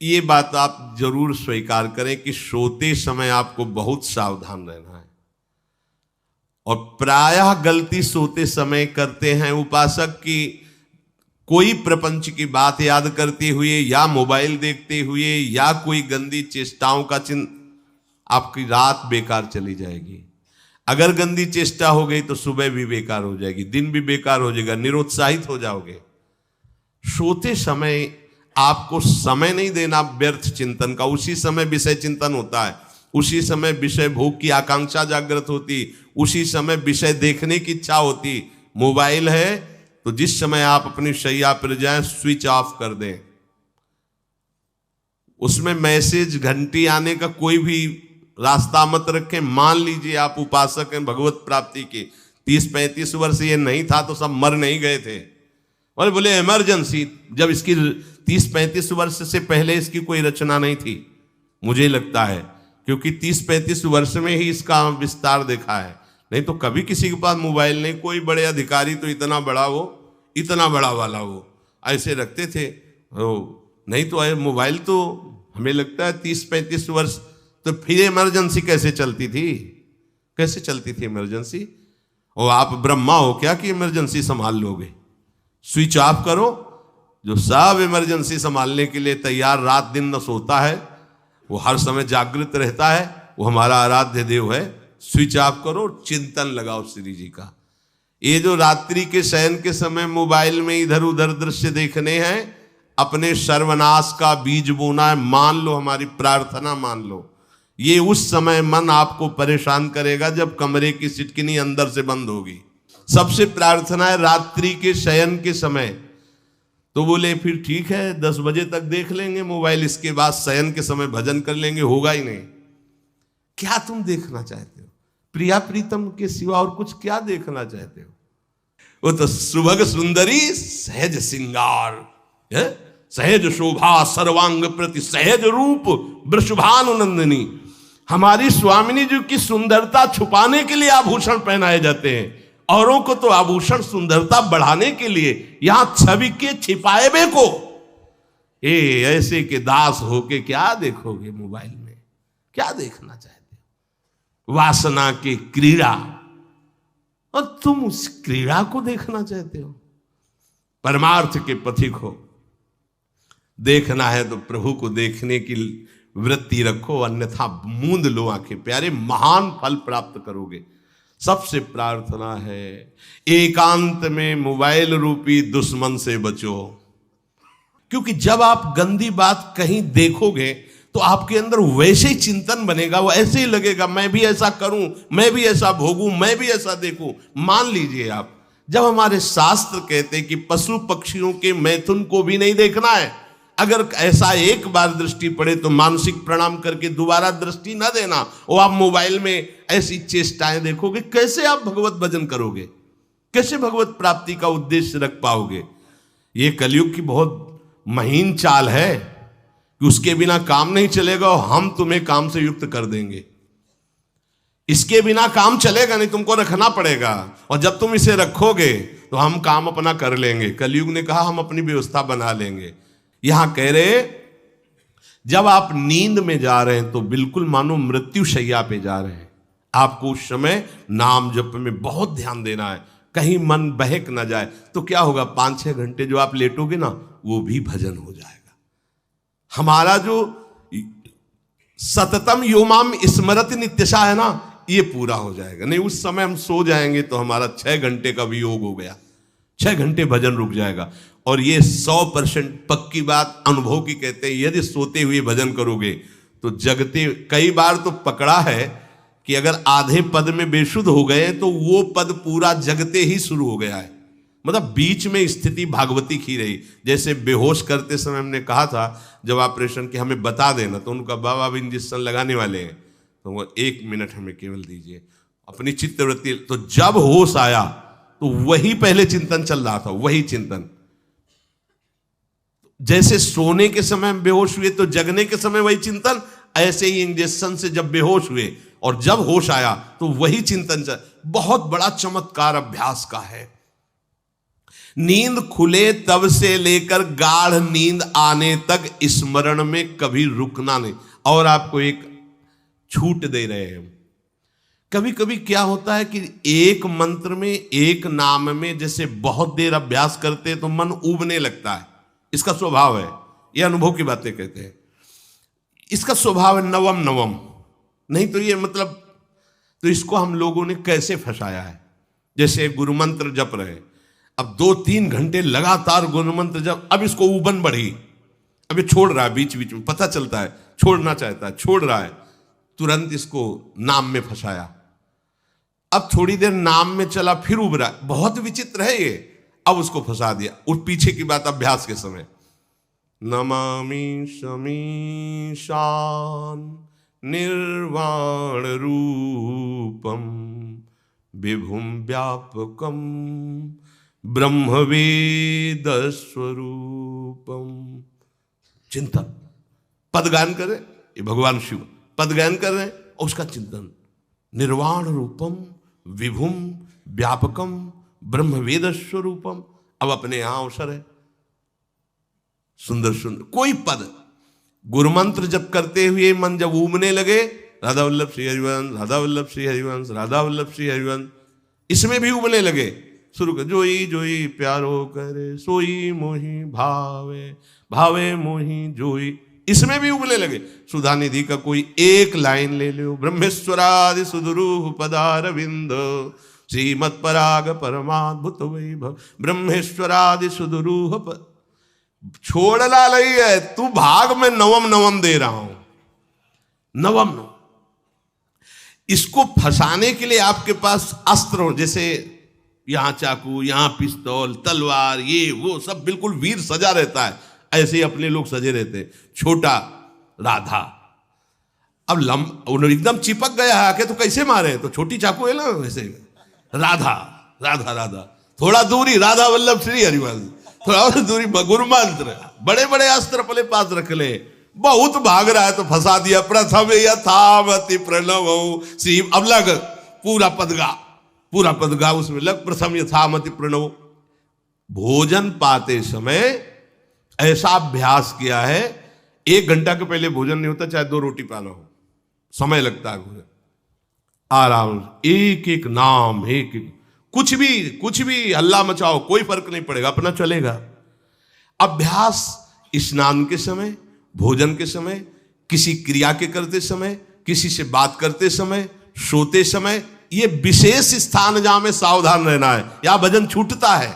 ये बात आप जरूर स्वीकार करें कि सोते समय आपको बहुत सावधान रहना है। और प्रायः गलती सोते समय करते हैं उपासक की, कोई प्रपंच की बात याद करते हुए या मोबाइल देखते हुए या कोई गंदी चेष्टाओं का आपकी रात बेकार चली जाएगी। अगर गंदी चेष्टा हो गई तो सुबह भी बेकार हो जाएगी, दिन भी बेकार हो जाएगा, निरुत्साहित हो जाओगे। सोते समय आपको समय नहीं देना व्यर्थ चिंतन का। उसी समय विषय चिंतन होता है, उसी समय विषय भोग की आकांक्षा जागृत होती, उसी समय विषय देखने की इच्छा होती। मोबाइल है तो जिस समय आप अपनी शैया पर जाएं स्विच ऑफ कर दें। उसमें मैसेज घंटी आने का कोई भी रास्ता मत रखें। मान लीजिए आप उपासक हैं भगवत प्राप्ति के, 30-35 वर्ष ये नहीं था तो सब मर नहीं गए थे। और बोले इमरजेंसी, जब इसकी 30-35 वर्ष से पहले इसकी कोई रचना नहीं थी, मुझे लगता है, क्योंकि 30-35 वर्ष में ही इसका विस्तार देखा है। नहीं तो कभी किसी के पास मोबाइल नहीं। कोई बड़े अधिकारी तो इतना बड़ा वो, इतना बड़ा वाला वो ऐसे रखते थे। नहीं तो मोबाइल तो हमें लगता है 30-35 वर्ष। तो फिर इमरजेंसी कैसे चलती थी? कैसे चलती थी इमरजेंसी? और आप ब्रह्मा हो क्या कि इमरजेंसी संभाल लोगे? स्विच ऑफ करो। जो सब इमरजेंसी संभालने के लिए तैयार, रात दिन न सोता है, वो हर समय जागृत रहता है, वो हमारा आराध्य देव है। स्विच ऑफ करो, चिंतन लगाओ श्री जी का। ये जो रात्रि के शयन के समय मोबाइल में इधर उधर दृश्य देखने हैं, अपने सर्वनाश का बीज बोना है। मान लो, हमारी प्रार्थना मान लो, ये उस समय मन आपको परेशान करेगा जब कमरे की सिटकिनी अंदर से बंद होगी। सबसे प्रार्थना है रात्रि के शयन के समय। तो बोले फिर ठीक है 10 बजे तक देख लेंगे मोबाइल, इसके बाद शयन के समय भजन कर लेंगे। होगा ही नहीं। क्या तुम देखना चाहते हो? प्रिया प्रीतम के सिवा और कुछ क्या देखना चाहते हो? वो तो सुभग सुंदरी सहज सिंगार, सहज शोभा सर्वांग प्रति सहज रूप वृषभानुनंदिनी। हमारी स्वामिनी जी की सुंदरता छुपाने के लिए आभूषण पहनाए जाते हैं, औरों को तो आभूषण सुंदरता बढ़ाने के लिए। यहां छवि के छिपाए बे को ऐसे के दास होके क्या देखोगे मोबाइल में? क्या देखना चाहते हो? वासना की क्रीड़ा, और तुम उस क्रीड़ा को देखना चाहते हो? परमार्थ के पथिक हो। देखना है तो प्रभु को देखने की वृत्ति रखो, अन्यथा मूंद लो आंखें। प्यारे, महान फल प्राप्त करोगे। सबसे प्रार्थना है एकांत में मोबाइल रूपी दुश्मन से बचो। क्योंकि जब आप गंदी बात कहीं देखोगे तो आपके अंदर वैसे ही चिंतन बनेगा, वो ऐसे ही लगेगा मैं भी ऐसा करूं, मैं भी ऐसा भोगूं, मैं भी ऐसा देखूं। मान लीजिए आप, जब हमारे शास्त्र कहते हैं कि पशु पक्षियों के मैथुन को भी नहीं देखना है, अगर ऐसा एक बार दृष्टि पड़े तो मानसिक प्रणाम करके दोबारा दृष्टि न देना। और आप मोबाइल में ऐसी चेष्टाएं देखोगे, कैसे आप भगवत भजन करोगे? कैसे भगवत प्राप्ति का उद्देश्य रख पाओगे? ये कलयुग की बहुत महीन चाल है कि उसके बिना काम नहीं चलेगा और हम तुम्हें काम से युक्त कर देंगे। इसके बिना काम चलेगा नहीं, तुमको रखना पड़ेगा। और जब तुम इसे रखोगे तो हम काम अपना कर लेंगे। कलयुग ने कहा हम अपनी व्यवस्था बना लेंगे। यहां कह रहे जब आप नींद में जा रहे हैं तो बिल्कुल मानो मृत्यु शैया पे जा रहे हैं। आपको उस समय नाम जप में बहुत ध्यान देना है, कहीं मन बहक ना जाए। तो क्या होगा, 5-6 घंटे जो आप लेटोगे ना, वो भी भजन हो जाएगा। हमारा जो सततम योमाम स्मरति नित्यशा है ना, ये पूरा हो जाएगा। नहीं, उस समय हम सो जाएंगे तो हमारा 6 घंटे का वियोग हो गया, 6 घंटे भजन रुक जाएगा। और ये 100% पक्की बात अनुभव की कहते हैं, यदि सोते हुए भजन करोगे तो जगते। कई बार तो पकड़ा है कि अगर आधे पद में बेशुद्ध हो गए तो वो पद पूरा जगते ही शुरू हो गया है। मतलब बीच में स्थिति भागवती की रही। जैसे बेहोश करते समय हमने कहा था जब ऑपरेशन के हमें बता देना, तो उनका बाबा अब इंजेक्शन लगाने वाले हैं तो वो 1 मिनट हमें केवल दीजिए, अपनी चित्तवृत्ति। तो जब होश आया तो वही पहले चिंतन चल रहा था, वही चिंतन। जैसे सोने के समय बेहोश हुए तो जगने के समय वही चिंतन, ऐसे ही इंजेक्शन से जब बेहोश हुए और जब होश आया तो वही चिंतन चल। बहुत बड़ा चमत्कार अभ्यास का है। नींद खुले तब से लेकर गाढ़ नींद आने तक स्मरण में कभी रुकना नहीं। और आपको एक छूट दे रहे हैं। कभी कभी क्या होता है कि एक मंत्र में, एक नाम में जैसे बहुत देर अभ्यास करते हैं तो मन उबने लगता है। इसका स्वभाव है, ये अनुभव की बातें कहते हैं। इसका स्वभाव है नवम नवम, नहीं तो ये मतलब, तो इसको हम लोगों ने कैसे फंसाया है। जैसे गुरु मंत्र जप रहे, अब 2-3 घंटे लगातार गुरु मंत्र जप, अब इसको उबन बढ़ी, अब ये छोड़ रहा है, बीच बीच में पता चलता है छोड़ना चाहता है, छोड़ रहा है, तुरंत इसको नाम में फंसाया। अब थोड़ी देर नाम में चला, फिर उब रहा है, बहुत विचित्र है ये, अब उसको फंसा दिया। और पीछे की बात अभ्यास के समय, नमामि शमीशान निर्वाण रूपम विभुम व्यापकम ब्रह्मवेद स्वरूपम। चिंतन, पद गायन कर रहे, ये भगवान शिव पद गायन कर रहे हैं और उसका चिंतन, निर्वाण रूपम विभुम व्यापकम ब्रह्मवेद स्वरूपम। अब अपने यहां अवसर है, सुंदर सुंदर कोई पद गुरु मंत्र जब करते हुए मन जब उबने लगे, राधा वल्लभ श्री हरिवंश, राधा वल्लभ श्री हरिवंश, राधा वल्लभ श्री हरिवंश, इसमें भी उबने लगे, शुरू कर, जोई जोई प्यारो करे सोई मोही भावे, भावे मोही जोई, इसमें भी उबने लगे। सुधा निधि का कोई एक लाइन ले लो, ब्रह्मेश्वरादि सुदुरूह पदारविंद श्रीमत् पराग परमाद्भुत वैभव, ब्रह्मेश्वरादि सुदुरूह छोड़ना नहीं है, तू भाग में नवम नवम दे रहा हूं, नवम नवम। इसको फंसाने के लिए आपके पास अस्त्र हो, जैसे यहां चाकू, यहां पिस्तौल, तलवार, ये वो सब बिल्कुल वीर सजा रहता है, ऐसे ही अपने लोग सजे रहते। छोटा राधा, अब एकदम चिपक गया है आके, तो कैसे मारे, तो छोटी चाकू है ना वैसे, राधा राधा राधा, थोड़ा दूरी राधा वल्लभ श्री हरिवंश, थोड़ा और दूरी गुरु मंत्र, बड़े बड़े अस्त्र अपने पास रख ले, बहुत भाग रहा है तो फंसा दिया। प्रथम यथावति प्रणव श्री, अब लग पूरा पद गा, पूरा पद गा, उसमें लग प्रथम यथामति प्रणव। भोजन पाते समय ऐसा अभ्यास किया है, 1 घंटा के पहले भोजन नहीं होता, चाहे 2 रोटी पाना हो, समय लगता है भोजन, आराम, एक एक नाम, एक एक, कुछ भी हल्ला मचाओ, कोई फर्क नहीं पड़ेगा, अपना चलेगा। अभ्यास स्नान के समय, भोजन के समय, किसी क्रिया के करते समय, किसी से बात करते समय, सोते समय, ये विशेष स्थान जहां में सावधान रहना है। यहां भजन छूटता है,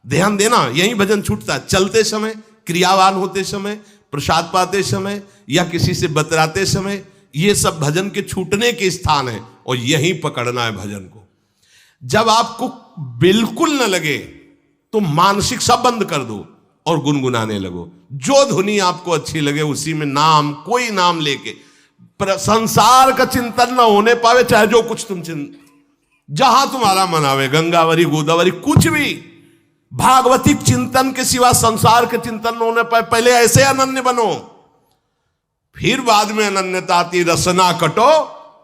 ध्यान देना, यही भजन छूटता है। चलते समय, क्रियावान होते समय, प्रसाद पाते समय या किसी से बतराते समय, ये सब भजन के छूटने के स्थान है और यही पकड़ना है भजन को। जब आपको बिल्कुल न लगे तो मानसिक सब बंद कर दो और गुनगुनाने लगो, जो धुनी आपको अच्छी लगे उसी में नाम, कोई नाम लेके, संसार का चिंतन न होने पावे, चाहे जो कुछ तुम जहां तुम्हारा मन आवे, गंगावरी गोदावरी, कुछ भी, भागवतिक चिंतन के सिवा संसार के चिंतन न होने पाए। पहले ऐसे अनन्य बनो, फिर बाद में अनन्यता आती, रसना कटो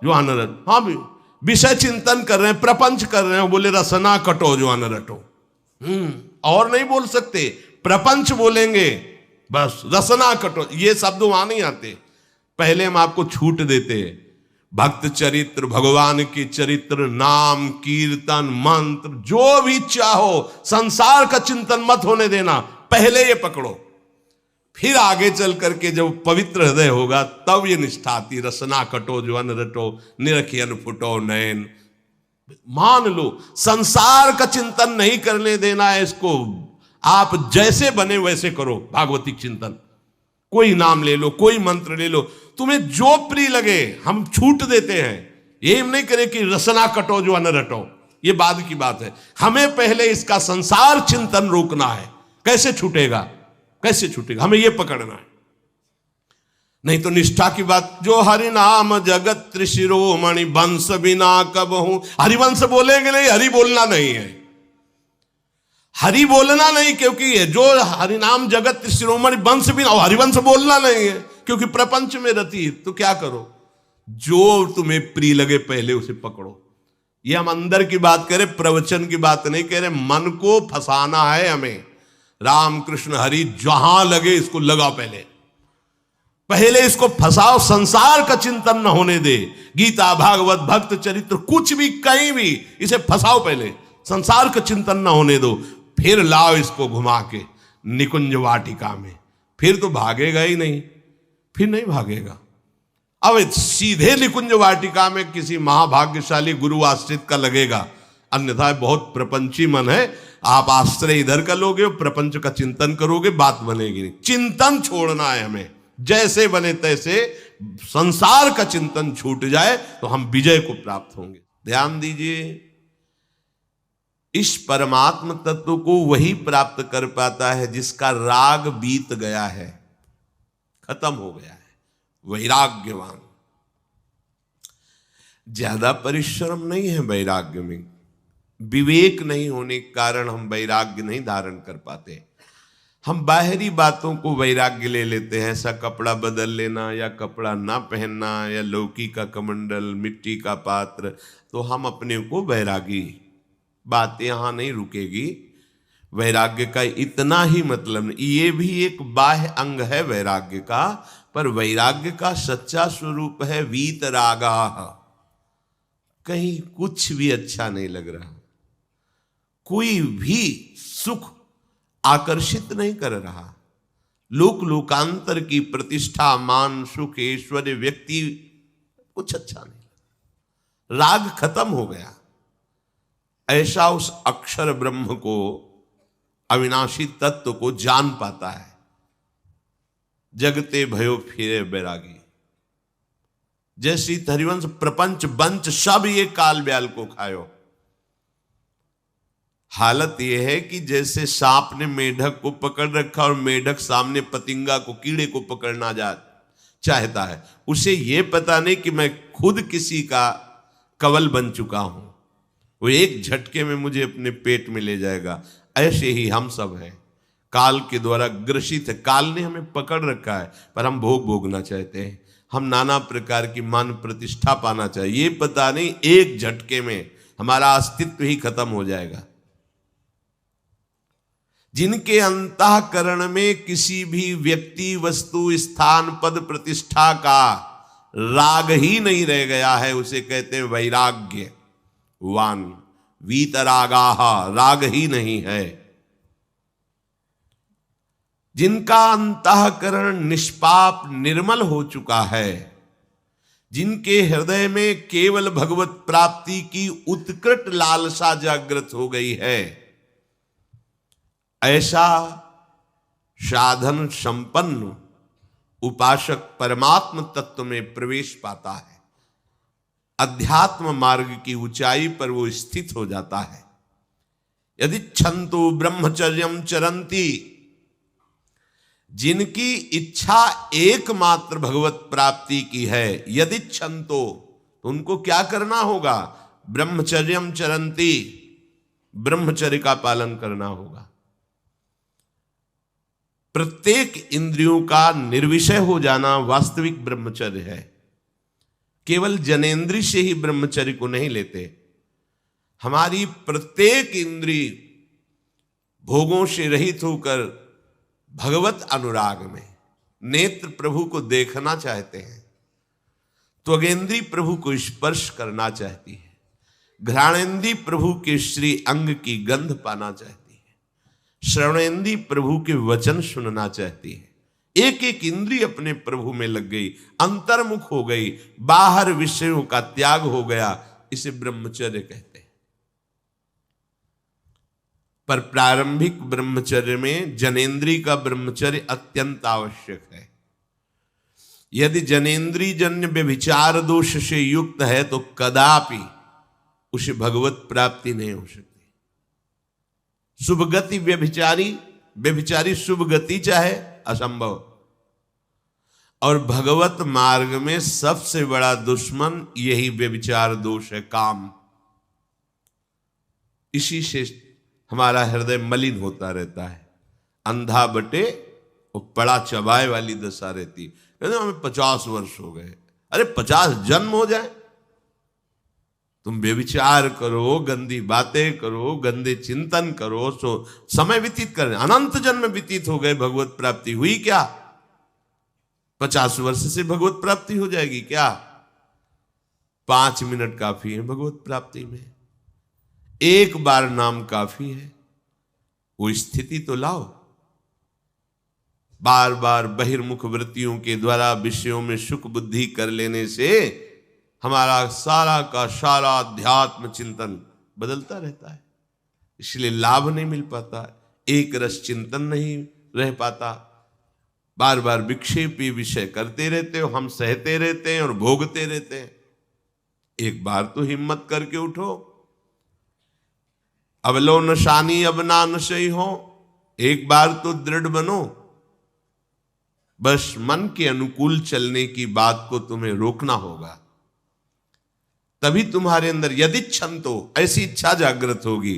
जो अनरट। हाँ भी विषय चिंतन कर रहे हैं, प्रपंच कर रहे हैं, बोले रसना कटो जो अनरटो, और नहीं बोल सकते, प्रपंच बोलेंगे बस, रसना कटो, ये शब्द वहां नहीं आते। पहले हम आपको छूट देते, भक्त चरित्र, भगवान की चरित्र, नाम, कीर्तन, मंत्र, जो भी चाहो, संसार का चिंतन मत होने देना, पहले ये पकड़ो, फिर आगे चल करके जब पवित्र हृदय होगा तब ये निष्ठा आती, रसना कटो जो अन रटो, निरखियन फुटो नयन। मान लो संसार का चिंतन नहीं करने देना है इसको, आप जैसे बने वैसे करो भागवतिक चिंतन, कोई नाम ले लो, कोई मंत्र ले लो, तुम्हें जो प्रिय लगे, हम छूट देते हैं। ये हम नहीं करें कि रसना कटो जो अन रटो, ये बाद की बात है, हमें पहले इसका संसार चिंतन रोकना है। कैसे छूटेगा, कैसे छूटेगा, हमें यह पकड़ना है, नहीं तो निष्ठा की बात। जो हरि नाम जगत त्रिशिरोमणि वंश बिना कब हूं, हरिवंश बोलेंगे नहीं, हरि बोलना नहीं है, हरि बोलना नहीं, क्योंकि जो हरि नाम जगत त्रिशिरोमणि वंश बिना, हरिवंश बोलना नहीं है क्योंकि प्रपंच में रति। तो क्या करो, जो तुम्हें प्रिय लगे पहले उसे पकड़ो। ये हम अंदर की बात करें, प्रवचन की बात नहीं कह रहे। मन को फंसाना है हमें। राम कृष्ण हरि जहां लगे इसको लगा, पहले इसको फंसाओ, संसार का चिंतन न होने दे। गीता भागवत भक्त चरित्र कुछ भी कहीं भी इसे फंसाओ, पहले संसार का चिंतन न होने दो, फिर लाओ इसको घुमा के निकुंज वाटिका में। फिर तो भागेगा ही नहीं, फिर नहीं भागेगा। अब सीधे निकुंज वाटिका में किसी महाभाग्यशाली गुरु आश्रित का लगेगा, अन्यथा बहुत प्रपंची मन है। आप आश्रय इधर का लोगे, प्रपंच का चिंतन करोगे, बात बनेगी नहीं। चिंतन छोड़ना है हमें, जैसे बने तैसे संसार का चिंतन छूट जाए तो हम विजय को प्राप्त होंगे। ध्यान दीजिए, इस परमात्म तत्व को वही प्राप्त कर पाता है जिसका राग बीत गया है, खत्म हो गया है, वैराग्यवान। ज्यादा परिश्रम नहीं है वैराग्य में, विवेक नहीं होने के कारण हम वैराग्य नहीं धारण कर पाते। हम बाहरी बातों को वैराग्य ले लेते हैं, ऐसा कपड़ा बदल लेना या कपड़ा ना पहनना या लौकी का कमंडल, मिट्टी का पात्र, तो हम अपने को वैरागी। बात यहां नहीं रुकेगी। वैराग्य का इतना ही मतलब नहीं, ये भी एक बाह्य अंग है वैराग्य का, पर वैराग्य का सच्चा स्वरूप है वीतरागा। कहीं कुछ भी अच्छा नहीं लग रहा, कोई भी सुख आकर्षित नहीं कर रहा, लोक लोकांतर की प्रतिष्ठा, मान, सुख, ऐश्वर्य, व्यक्ति, कुछ अच्छा नहीं, राग खत्म हो गया। ऐसा उस अक्षर ब्रह्म को, अविनाशी तत्व को जान पाता है। जगते भयो फिरे बैरागी। जैसी हरिवंश प्रपंच बंच सब ये काल ब्याल को खायो। हालत यह है कि जैसे सांप ने मेढक को पकड़ रखा और मेढक सामने पतिंगा को, कीड़े को पकड़ना चाहता है। उसे यह पता नहीं कि मैं खुद किसी का कवल बन चुका हूं, वो एक झटके में मुझे अपने पेट में ले जाएगा। ऐसे ही हम सब हैं, काल के द्वारा ग्रसित है। काल ने हमें पकड़ रखा है, पर हम भोग भोगना चाहते हैं। हम नाना प्रकार की मान प्रतिष्ठा पाना चाहिए, ये पता नहीं एक झटके में हमारा अस्तित्व ही खत्म हो जाएगा। जिनके अंतःकरण में किसी भी व्यक्ति, वस्तु, स्थान, पद, प्रतिष्ठा का राग ही नहीं रह गया है, उसे कहते हैं वैराग्यवान। वीतरागाः, राग ही नहीं है। जिनका अंतःकरण निष्पाप निर्मल हो चुका है, जिनके हृदय में केवल भगवत प्राप्ति की उत्कट लालसा जागृत हो गई है, ऐसा साधन संपन्न उपासक परमात्म तत्व में प्रवेश पाता है। अध्यात्म मार्ग की ऊंचाई पर वो स्थित हो जाता है। यदि छंतु ब्रह्मचर्यम चरंती, जिनकी इच्छा एकमात्र भगवत प्राप्ति की है, यदि छंतो, तो उनको क्या करना होगा? ब्रह्मचर्यम चरंती, ब्रह्मचर्य का पालन करना होगा। प्रत्येक इंद्रियों का निर्विषय हो जाना वास्तविक ब्रह्मचर्य है। केवल जनेंद्रिय से ही ब्रह्मचर्य को नहीं लेते। हमारी प्रत्येक इंद्रिय भोगों से रहित होकर भगवत अनुराग में, नेत्र प्रभु को देखना चाहते हैं, त्वगेंद्री प्रभु को स्पर्श करना चाहती है, घ्राणेंद्री प्रभु के श्री अंग की गंध पाना चाहती है, श्रवणेंद्री प्रभु के वचन सुनना चाहती है। एक एक इंद्रिय अपने प्रभु में लग गई, अंतर्मुख हो गई, बाहर विषयों का त्याग हो गया। इसे ब्रह्मचर्य कहते हैं। पर प्रारंभिक ब्रह्मचर्य में जनेंद्रिय का ब्रह्मचर्य अत्यंत आवश्यक है। यदि जनेंद्रिय जन्य व्यभिचार दोष से युक्त है तो कदापि उसे भगवत प्राप्ति नहीं हो सकती। शुभ गति व्यभिचारी शुभ गति चाहे, असंभव। और भगवत मार्ग में सबसे बड़ा दुश्मन यही व्यभिचार दोष है, काम। इसी से हमारा हृदय मलिन होता रहता है, अंधा बटे और पड़ा चबाए वाली दशा रहती। कहते हमें 50 वर्ष हो गए। अरे 50 जन्म हो जाए तुम व्यभिचार करो, गंदी बातें करो, गंदे चिंतन करो, सो समय व्यतीत कर, अनंत जन्म व्यतीत हो गए, भगवत प्राप्ति हुई क्या? 50 वर्ष से भगवत प्राप्ति हो जाएगी क्या? 5 मिनट काफी है भगवत प्राप्ति में, एक बार नाम काफी है। वो स्थिति तो लाओ। बार बार बहिर्मुख वृत्तियों के द्वारा विषयों में सुख बुद्धि कर लेने से हमारा सारा का सारा अध्यात्म चिंतन बदलता रहता है, इसलिए लाभ नहीं मिल पाता, एक रस चिंतन नहीं रह पाता। बार बार विक्षेपी विषय करते रहते हो, हम सहते रहते हैं और भोगते रहते हैं। एक बार तो हिम्मत करके उठो, अब लो नशानी अब ना नशई हो, एक बार तो दृढ़ बनो। बस मन के अनुकूल चलने की बात को तुम्हें रोकना होगा, तभी तुम्हारे अंदर यदि क्षण तो ऐसी इच्छा जागृत होगी।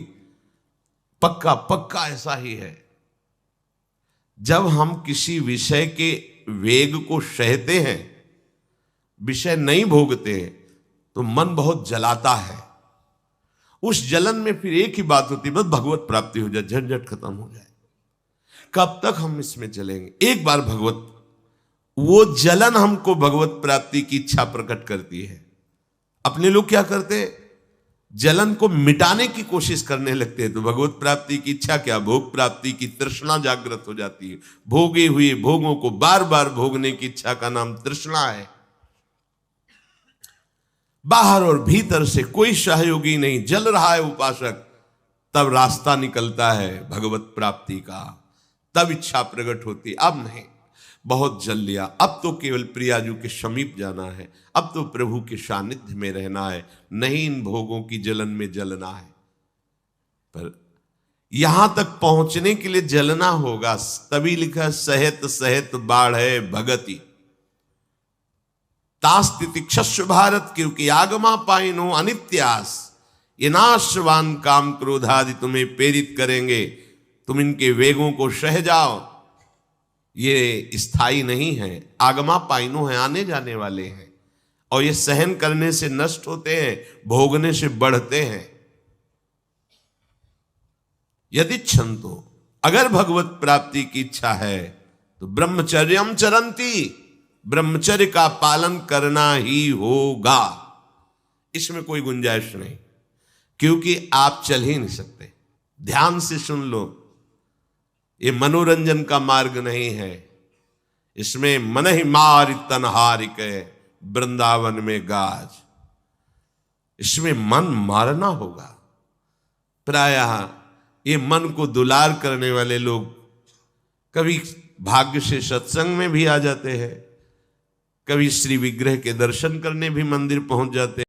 पक्का पक्का ऐसा ही है, जब हम किसी विषय के वेग को सहते हैं, विषय नहीं भोगते हैं, तो मन बहुत जलाता है। उस जलन में फिर एक ही बात होती है, बस भगवत प्राप्ति हो जाए, झंझट खत्म हो जाए। कब तक हम इसमें चलेंगे? एक बार भगवत, वो जलन हमको भगवत प्राप्ति की इच्छा प्रकट करती है। अपने लोग क्या करते, जलन को मिटाने की कोशिश करने लगते हैं, तो भगवत प्राप्ति की इच्छा क्या, भोग प्राप्ति की तृष्णा जागृत हो जाती है। भोगे हुए भोगों को बार बार भोगने की इच्छा का नाम तृष्णा है। बाहर और भीतर से कोई सहयोगी नहीं, जल रहा है उपासक, तब रास्ता निकलता है भगवत प्राप्ति का, तब इच्छा प्रकट होती। अब नहीं, बहुत जल लिया, अब तो केवल प्रियाजू के समीप जाना है, अब तो प्रभु के सानिध्य में रहना है, नहीं इन भोगों की जलन में जलना है। पर यहां तक पहुंचने के लिए जलना होगा, तभी लिखा सहित सहित बाढ़ है भगति तास्तितिक्षस्व भारत, क्योंकि आगमा पाइनो अनित्यास, ये नाशवान काम क्रोधादि तुम्हें प्रेरित करेंगे, तुम इनके वेगों को सह जाओ, ये स्थायी नहीं है। आगमा पाइनो है, आने जाने वाले हैं, और ये सहन करने से नष्ट होते हैं, भोगने से बढ़ते हैं। यदि क्षंतो, अगर भगवत प्राप्ति की इच्छा है तो ब्रह्मचर्यम चरंती, ब्रह्मचर्य का पालन करना ही होगा, इसमें कोई गुंजाइश नहीं, क्योंकि आप चल ही नहीं सकते। ध्यान से सुन लो, ये मनोरंजन का मार्ग नहीं है, इसमें मन ही मार तनहारिक वृंदावन में गाज, इसमें मन मारना होगा। प्रायः ये मन को दुलार करने वाले लोग कभी भाग्य से सत्संग में भी आ जाते हैं, कभी श्री विग्रह के दर्शन करने भी मंदिर पहुंच जाते हैं।